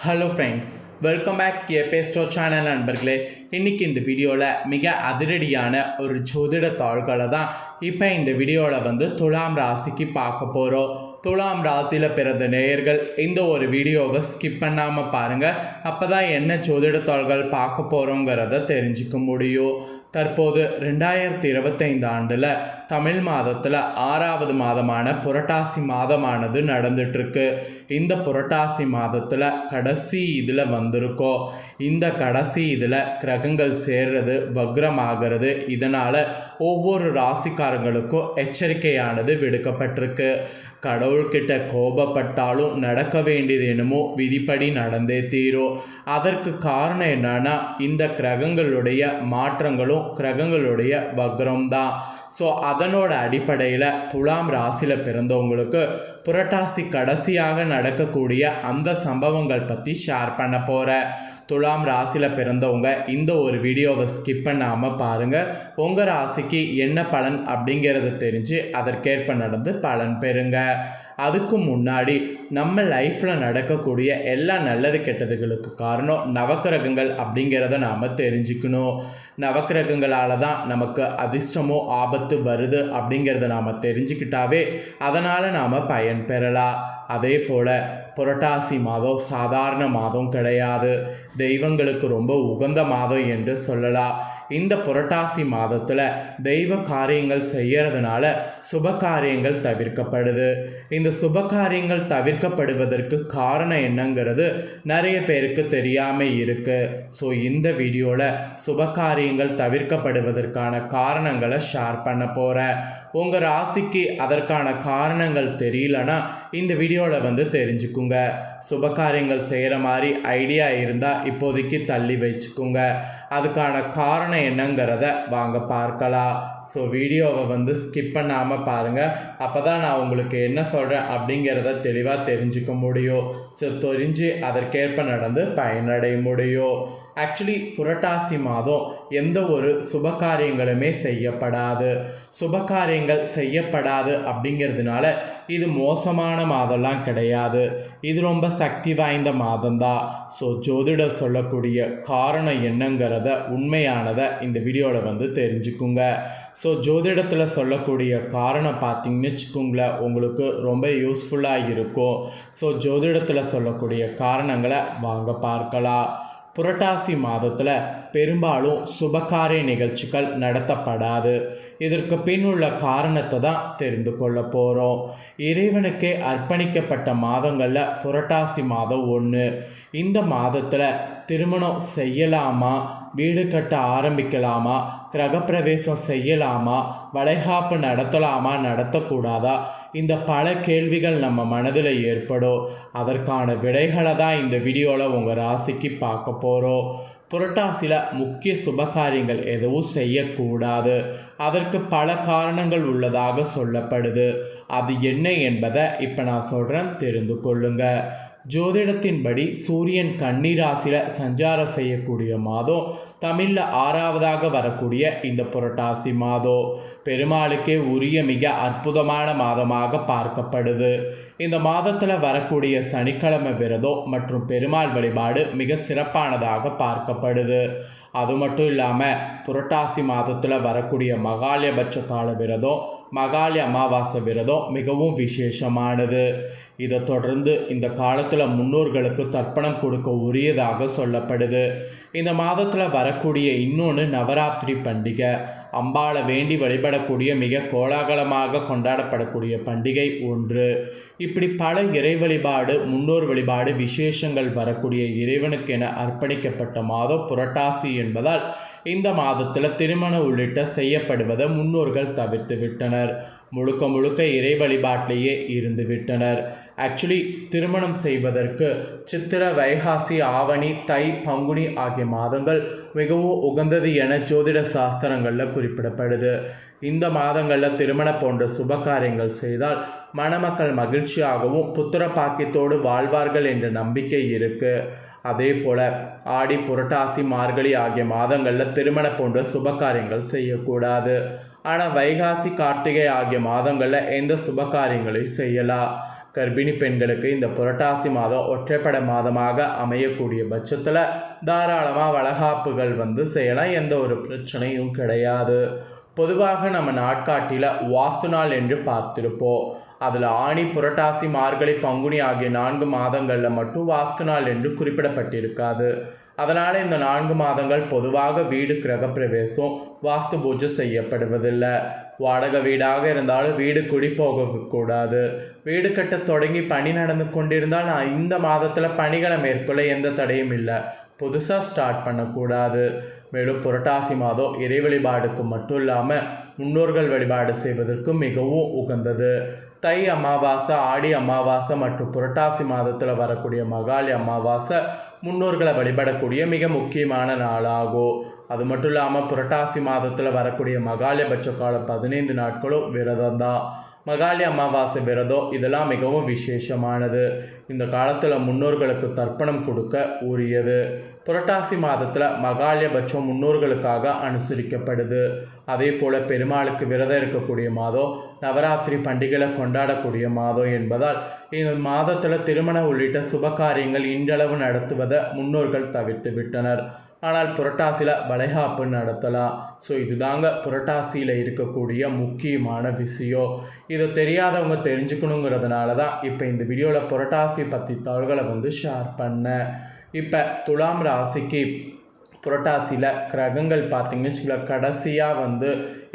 Hello friends, welcome back கேபே store channel நண்பர்களே. இன்றைக்கி இந்த வீடியோவில் மிக அதிரடியான ஒரு ஜோதிட தாள்களை தான் இப்போ இந்த வீடியோவில் துலாம் ராசிக்கு பார்க்க போகிறோம். துலாம் ராசியில் பிறந்த நேயர்கள் இந்த ஒரு வீடியோவை ஸ்கிப் பண்ணாமல் பாருங்கள். அப்போ தான் என்ன ஜோதிட தாள்கள் பார்க்க போகிறோங்கிறத தெரிஞ்சுக்க முடியும். தற்போது 2025 ஆண்டில் தமிழ் மாதத்தில் 6வது மாதமான புரட்டாசி மாதமானது நடந்துட்டுருக்கு. இந்த புரட்டாசி மாதத்தில் கடைசி இதில் வந்திருக்கோம். இந்த கடைசி இதில் கிரகங்கள் சேர்றது, வக்ரமாகிறது. இதனால் ஒவ்வொரு ராசிக்காரங்களுக்கும் எச்சரிக்கையானது விடுக்கப்பட்டிருக்கு. கடவுள்கிட்ட கோபப்பட்டாலும் நடக்க வேண்டியது என்னமோ விதிப்படி நடந்தே தீரும். அதற்கு காரணம் என்னன்னா, இந்த கிரகங்களுடைய மாற்றங்களும் கிரகங்களுடைய வக்ரம் தான். ஸோ அதனோட அடிப்படையில் துலாம் ராசியில் பிறந்தவங்களுக்கு புரட்டாசி கடைசியாக நடக்கக்கூடிய அந்த சம்பவங்கள் பற்றி ஷேர் பண்ண போகிறேன். துலாம் ராசியில் பிறந்தவங்க இந்த ஒரு வீடியோவை ஸ்கிப் பண்ணாமல் பாருங்கள். உங்கள் ராசிக்கு என்ன பலன் அப்படிங்கிறத தெரிஞ்சு அதற்கேற்ப நடந்து பலன் பெறுங்க. அதுக்கு முன்னாடி நம்ம லைஃப்பில் நடக்கக்கூடிய எல்லா நல்லது கெட்டதுகளுக்கு காரணம் நவக்கிரகங்கள் அப்படிங்கிறத நாம் தெரிஞ்சுக்கணும். நவக்கிரகங்களால் தான் நமக்கு அதிர்ஷ்டமோ ஆபத்து வருது அப்படிங்கிறத நாம் தெரிஞ்சுக்கிட்டாவே அதனால் நாம் பயன் பெறலாம். அதே போல் புரட்டாசி மாதம் சாதாரண மாதம் கிடையாது, தெய்வங்களுக்கு ரொம்ப உகந்த மாதம் என்று சொல்லலாம். இந்த புரட்டாசி மாதத்தில் தெய்வ காரியங்கள் செய்யறதுனால சுப காரியங்கள் தவிர்க்கப்படுது. இந்த சுப காரியங்கள் தவிர்க்கப்படுவதற்கு காரணம் என்னங்கிறது நிறைய பேருக்கு தெரியாமல் இருக்குது. ஸோ இந்த வீடியோவில் சுப காரியங்கள் தவிர்க்கப்படுவதற்கான காரணங்களை ஷேர் பண்ண போகிறேன். உங்கள் ராசிக்கு அதற்கான காரணங்கள் தெரியலனா இந்த வீடியோவில் தெரிஞ்சுக்குங்க. சுபகாரியங்கள் செய்கிற மாதிரி ஐடியா இருந்தால் இப்போதைக்கு தள்ளி வச்சுக்குங்க. அதுக்கான காரணம் என்னங்கிறத வாங்க பார்க்கலாம். ஸோ வீடியோவை ஸ்கிப் பண்ணாமல் பாருங்கள். அப்போ தான் நான் உங்களுக்கு என்ன சொல்கிறேன் அப்படிங்கிறத தெளிவாக தெரிஞ்சுக்க முடியும். ஸோ தெரிஞ்சு அதற்கேற்ப நடந்து பயனடைய முடியும். ஆக்சுவலி புரட்டாசி மாதம் எந்த ஒரு சுபகாரியங்களுமே செய்யப்படாது. சுபகாரியங்கள் செய்யப்படாது அப்படிங்கிறதுனால இது மோசமான மாதம்லாம் கிடையாது. இது ரொம்ப சக்தி வாய்ந்த மாதம்தான். ஸோ ஜோதிடர் சொல்லக்கூடிய காரணம் என்னங்கிறத உண்மையானதை இந்த வீடியோவில் தெரிஞ்சுக்குங்க. ஸோ ஜோதிடத்தில் சொல்லக்கூடிய காரணம் பார்த்தீங்கன்னு வச்சுக்கோங்களேன், உங்களுக்கு ரொம்ப யூஸ்ஃபுல்லாக இருக்கும். ஸோ ஜோதிடத்தில் சொல்லக்கூடிய காரணங்களை வாங்க பார்க்கலாம். புரட்டாசி மாதத்தில் பெரும்பாலும் சுபகாரிய நிகழ்ச்சிகள் நடத்தப்படாது. இதற்கு பின் உள்ள காரணத்தை தான் தெரிந்து கொள்ள போகிறோம். இறைவனுக்கே அர்ப்பணிக்கப்பட்ட மாதங்களில் புரட்டாசி மாதம் ஒன்று. இந்த மாதத்தில் திருமணம் செய்யலாமா, வீடு கட்ட ஆரம்பிக்கலாமா, கிரகப்பிரவேசம் செய்யலாமா, வளைகாப்பு நடத்தலாமா, நடத்தக்கூடாதா, இந்த பல கேள்விகள் நம்ம மனதில் ஏற்படும். அதற்கான விடைகளை தான் இந்த வீடியோவில் உங்கள் ராசிக்கு பார்க்க போகிறோம். புரட்டாசியில் முக்கிய சுபகாரியங்கள் எதுவும் செய்யக்கூடாது. அதற்கு பல காரணங்கள் உள்ளதாக சொல்லப்படுது. அது என்ன என்பதை இப்போ நான் சொல்கிறேன், தெரிந்து கொள்ளுங்க. ஜோதிடத்தின்படி சூரியன் கன்னி ராசியில் சஞ்சாரம் செய்யக்கூடிய மாதம் தமிழில் 6வதாக வரக்கூடிய இந்த புரட்டாசி மாதம் பெருமாளுக்கே உரிய மிக அற்புதமான மாதமாக பார்க்கப்படுது. இந்த மாதத்தில் வரக்கூடிய சனிக்கிழமை விரதம் மற்றும் பெருமாள் வழிபாடு மிக சிறப்பானதாக பார்க்கப்படுது. அது மட்டும் இல்லாமல் புரட்டாசி மாதத்தில் வரக்கூடிய மகாலயபட்ச கால விரதம், மகாலய அமாவாசை விரதம் மிகவும் விசேஷமானது. இதை தொடர்ந்து இந்த காலத்தில் முன்னோர்களுக்கு தர்ப்பணம் கொடுக்க உரியதாக சொல்லப்படுது. இந்த மாதத்தில் வரக்கூடிய இன்னொன்று நவராத்திரி பண்டிகை. அம்பாளை வேண்டி வழிபடக்கூடிய மிக கோலாகலமாக கொண்டாடப்படக்கூடிய பண்டிகை ஒன்று. இப்படி பல இறை வழிபாடு, முன்னோர் வழிபாடு, விசேஷங்கள் வரக்கூடிய இறைவனுக்கென அர்ப்பணிக்கப்பட்ட மாதம் புரட்டாசி என்பதால் இந்த மாதத்தில் திருமணம் உள்ளிட்ட செய்யப்படுவதை முன்னோர்கள் தவிர்த்து விட்டனர். முழுக்க முழுக்க இறை வழிபாட்டிலேயே இருந்து விட்டனர். ஆக்சுவலி திருமணம் செய்வதற்கு சித்திர, வைகாசி, ஆவணி, தை, பங்குனி ஆகிய மாதங்கள் மிகவும் உகந்தது என ஜோதிட சாஸ்திரங்களில் குறிப்பிடப்படுது. இந்த மாதங்களில் திருமணம் போன்ற சுபகாரியங்கள் செய்தால் மணமக்கள் மகிழ்ச்சியாகவும் புத்திர பாக்கியத்தோடு வாழ்வார்கள் என்ற நம்பிக்கை இருக்குது. அதே போல் ஆடி, புரட்டாசி, மார்கழி ஆகிய மாதங்களில் திருமணம் போன்ற சுபகாரியங்கள் செய்யக்கூடாது. ஆனால் வைகாசி, கார்த்திகை ஆகிய மாதங்களில் எந்த சுபகாரியங்களையும் செய்யலாம். கர்ப்பிணி பெண்களுக்கு இந்த புரட்டாசி மாதம் ஒற்றைப்படை மாதமாக அமையக்கூடிய பட்சத்தில் தாராளமாக வளகாப்புகள் செய்யலாம், எந்த ஒரு பிரச்சனையும் கிடையாது. பொதுவாக நம்ம நாட்காட்டியில் வாஸ்து நாள் என்று பார்த்திருப்போம். அதில் ஆனி, புரட்டாசி, மார்கழி, பங்குனி ஆகிய 4 மாதங்களில் மட்டும் வாஸ்து நாள் என்று குறிப்பிடப்பட்டிருக்காது. அதனால் இந்த 4 மாதங்கள் பொதுவாக வீடு கிரகப்பிரவேசம், வாஸ்து பூஜை செய்யப்படுவதில்லை. வாடகை வீடாக இருந்தாலும் வீடு குடி போகக்கூடாது. வீடு கட்ட தொடங்கி பணி நடந்து கொண்டிருந்தால் இந்த மாதத்தில் பணிகளை மேற்கொள்ள எந்த தடையும் இல்லை, புதுசாக ஸ்டார்ட் பண்ணக்கூடாது. மேலும் புரட்டாசி மாதம் இறை வழிபாடுக்கு மட்டும் இல்லாமல் முன்னோர்கள் வழிபாடு செய்வதற்கு மிகவும் உகந்தது. தை அமாவாசை, ஆடி அமாவாசை மற்றும் புரட்டாசி மாதத்தில் வரக்கூடிய மகாலி அமாவாசை முன்னோர்களை வழிபடக்கூடிய மிக முக்கியமான நாளாகும். அது மட்டும் இல்லாமல் புரட்டாசி மாதத்தில் வரக்கூடிய மகாலயபட்ச காலம் 15 நாட்களும் விரதம் தான். மகாலி அமாவாசை விரதம் இதெல்லாம் மிகவும் விசேஷமானது. இந்த காலத்தில் முன்னோர்களுக்கு தர்ப்பணம் கொடுக்க உரியது. புரட்டாசி மாதத்தில் மகாலயபட்சம் முன்னோர்களுக்காக அனுசரிக்கப்படுது. அதே போல் பெருமாளுக்கு விரதம் இருக்கக்கூடிய மாதம், நவராத்திரி பண்டிகைகளை கொண்டாடக்கூடிய மாதம் என்பதால் இந்த மாதத்தில் திருமணம் உள்ளிட்ட சுப காரியங்கள் இன்றளவு நடத்துவதை முன்னோர்கள் தவிர்த்து விட்டனர். ஆனால் புரட்டாசியில் வளைகாப்பு நடத்தலாம். ஸோ இதுதாங்க புரட்டாசியில் இருக்கக்கூடிய முக்கியமான விஷயம். இதை தெரியாதவங்க தெரிஞ்சுக்கணுங்கிறதுனால தான் இப்போ இந்த வீடியோவில் புரட்டாசி பற்றி தகவல்களை ஷேர் பண்ணேன். இப்போ துலாம் ராசிக்கு புரட்டாசியில் கிரகங்கள் பார்த்திங்கன்னு வச்சுக்கோங்களேன், கடைசியாக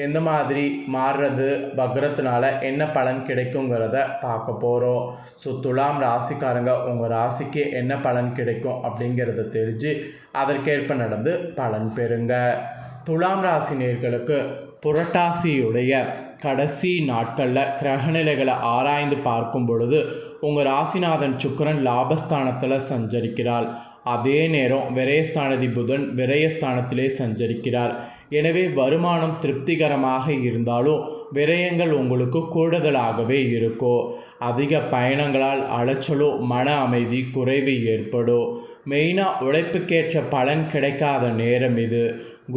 எந்த மாதிரி மாறுறது, வக்ரத்தினால என்ன பலன் கிடைக்குங்கிறத பார்க்க போகிறோம். ஸோ துலாம் ராசிக்காரங்க உங்கள் ராசிக்கு என்ன பலன் கிடைக்கும் அப்படிங்கிறத தெரிஞ்சு அதற்கேற்ப நடந்து பலன் பெறுங்க. துலாம் ராசி நேயர்களுக்கு புரட்டாசியுடைய கடைசி நாட்களில் கிரகநிலைகளை ஆராய்ந்து பார்க்கும் பொழுது உங்கள் ராசிநாதன் சுக்கிரன் லாபஸ்தானத்தில் சஞ்சரிக்கிறார். அதே நேரம் விரயஸ்தானதி புதன் விரயஸ்தானத்திலே சஞ்சரிக்கிறார். எனவே வருமானம் திருப்திகரமாக இருந்தாலும் விரயங்கள் உங்களுக்கு கூடுதலாகவே இருக்கும். அதிக பயணங்களால் அலைச்சலோ மன அமைதி குறைவு ஏற்படும். மெயினாக உழைப்புக்கேற்ற பலன் கிடைக்காத நேரம் இது.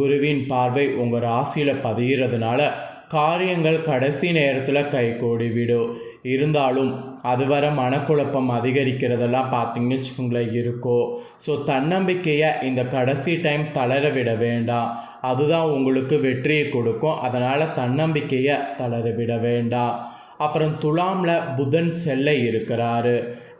குருவின் பார்வை உங்கள் ராசியில் பதிகிறதுனால காரியங்கள் கடைசி நேரத்தில் கைகூடி விடும். இருந்தாலும் அதுவரை மனக்குழப்பம் அதிகரிக்கிறதெல்லாம் பார்த்திங்கன்னு வச்சுக்கோங்களேன் இருக்கும். ஸோ தன்னம்பிக்கையை இந்த கடைசி டைம் தளர விட வேண்டாம், அதுதான் உங்களுக்கு வெற்றியை கொடுக்கும். அதனால் தன்னம்பிக்கையை தளர விட வேண்டாம். அப்புறம் துலாமில் புதன் செல்ல இருக்கிறாரு.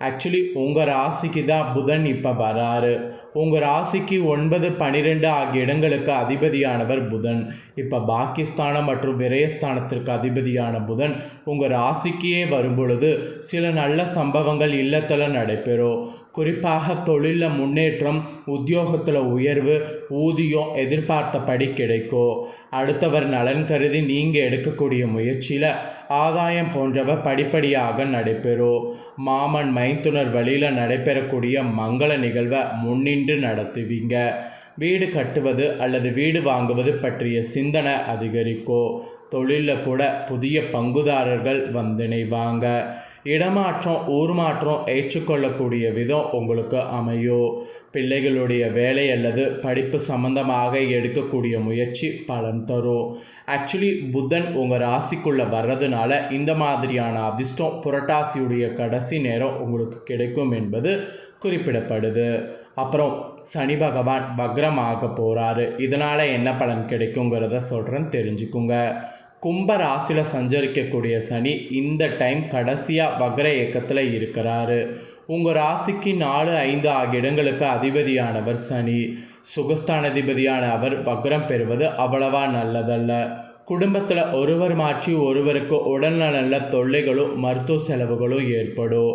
ஆக்சுவலி உங்கள் ராசிக்கு தான் புதன் இப்போ வராரு. உங்கள் ராசிக்கு 9, 12 ஆகிய இடங்களுக்கு அதிபதியானவர் புதன். இப்போ பாகிஸ்தானம் மற்றும் விரயஸ்தானத்திற்கு அதிபதியான புதன் உங்கள் ராசிக்கே வரும்பொழுது சில நல்ல சம்பவங்கள் இல்லத்தில் நடைபெறும். குறிப்பாக தொழிலில் முன்னேற்றம், உத்தியோகத்தில் உயர்வு, ஊதியம் எதிர்பார்த்தபடி கிடைக்கும். அடுத்தவர் நலன் கருதி நீங்கள் எடுக்கக்கூடிய முயற்சியில் ஆதாயம் போன்றவை படிப்படியாக நடைபெறும். மாமன் மைத்துனர் வழியில் நடைபெறக்கூடிய மங்கள நிகழ்வை முன்னின்று நடத்துவீங்க. வீடு கட்டுவது அல்லது வீடு வாங்குவது பற்றிய சிந்தனை அதிகரிக்கும். தொழிலில் கூட புதிய பங்குதாரர்கள் இணைவாங்க. இடமாற்றம், ஊர் மாற்றம் ஏற்றுக்கொள்ளக்கூடிய விதம் உங்களுக்கு அமையும். பிள்ளைகளுடைய வேலை அல்லது படிப்பு சம்பந்தமாக எடுக்கக்கூடிய முயற்சி பலன் தரும். ஆக்சுவலி புதன் உங்கள் ராசிக்குள்ளே வர்றதுனால இந்த மாதிரியான அதிர்ஷ்டம் புரட்டாசியுடைய கடைசி நேரம் உங்களுக்கு கிடைக்கும் என்பது குறிப்பிடப்படுது. அப்புறம் சனி பகவான் வக்ரமாக போகிறாரு. இதனால் என்ன பலன் கிடைக்குங்கிறத சொல்கிறேன்னு தெரிஞ்சுக்குங்க. கும்ப ராசியில் சஞ்சரிக்கக்கூடிய சனி இந்த டைம் கடைசியாக வக்ர இயக்கத்தில் இருக்கிறாரு. உங்கள் ராசிக்கு 4, 5 ஆகிய இடங்களுக்கு அதிபதியானவர் சனி. சுகஸ்தானாதிபதியான அவர் வக்ரம் பெறுவது அவ்வளவா நல்லதல்ல. குடும்பத்தில் ஒருவர் மாற்றி ஒருவருக்கு உடல்நல தொல்லைகளும் மருத்துவ செலவுகளும் ஏற்படும்.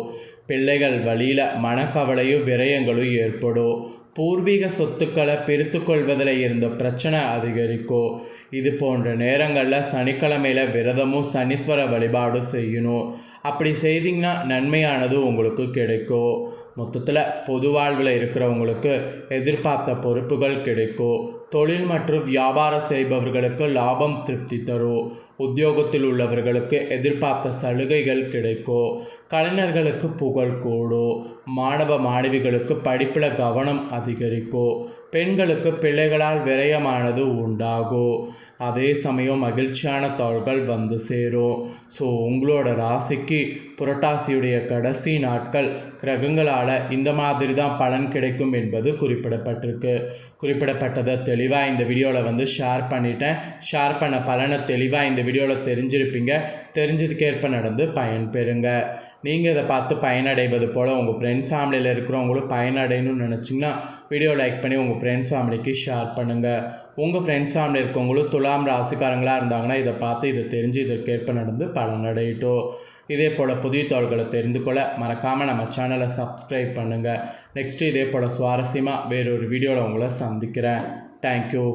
பிள்ளைகள் வழியில் மனக்கவலையும் விரயங்களும் ஏற்படும். பூர்வீக சொத்துக்களை பிரித்து கொள்வதில் இருந்த பிரச்சனை அதிகரிக்கும். இது போன்ற நேரங்களில் சனிக்கிழமையில் விரதமும் சனீஸ்வர வழிபாடும் செய்யணும். அப்படி செய்திங்கன்னா நன்மையானது உங்களுக்கு கிடைக்கும். மொத்தத்தில் பொது வாழ்வில் இருக்கிறவங்களுக்கு எதிர்பார்த்த பொறுப்புகள் கிடைக்கும். தொழில் மற்றும் வியாபாரம் செய்பவர்களுக்கு லாபம் திருப்தி தரும். உத்தியோகத்தில் உள்ளவர்களுக்கு எதிர்பார்த்த சலுகைகள் கிடைக்கும். கலைஞர்களுக்கு புகழ் கூடும். மாணவ மாணவிகளுக்கு படிப்பில் கவனம் அதிகரிக்கும். பெண்களுக்கு பிள்ளைகளால் விரயமானது உண்டாகும். அதே சமயம் மகிழ்ச்சியான தாள்கள் வந்து சேரும். ஸோ உங்களோட ராசிக்கு புரட்டாசியுடைய கடைசி நாட்கள் கிரகங்களால் இந்த மாதிரி தான் பலன் கிடைக்கும் என்பது குறிப்பிடப்பட்டதை தெளிவாக இந்த வீடியோவில் வந்து ஷேர் பண்ணிட்டேன். ஷேர் பண்ண பலனை தெளிவாக இந்த வீடியோவில் தெரிஞ்சிருப்பீங்க. தெரிஞ்சதுக்கேற்ப நடந்து பயன்பெறுங்க. நீங்கள் இதை பார்த்து பயனடைவது போல் உங்கள் ஃப்ரெண்ட்ஸ் ஃபேமிலியில் இருக்கிறவங்களும் பயனடையணும்னு நினச்சிங்கன்னா வீடியோ லைக் பண்ணி உங்கள் ஃப்ரெண்ட்ஸ் ஃபேமிலிக்கு ஷேர் பண்ணுங்கள். உங்கள் ஃப்ரெண்ட்ஸ் ஃபேமிலி இருக்கவங்களும் துலாம் ராசிக்காரங்களாக இருந்தாங்கன்னா இதை பார்த்து இதை தெரிஞ்சு இதற்கேற்ப நடந்து பலனடையட்டும். இதே போல் புதிய தகவல்களை தெரிந்து கொள்ள மறக்காமல் நம்ம சேனலை சப்ஸ்கிரைப் பண்ணுங்கள். நெக்ஸ்ட்டு இதே போல் சுவாரஸ்யமாக வேறொரு வீடியோவில் உங்களை சந்திக்கிறேன். தேங்க்யூ.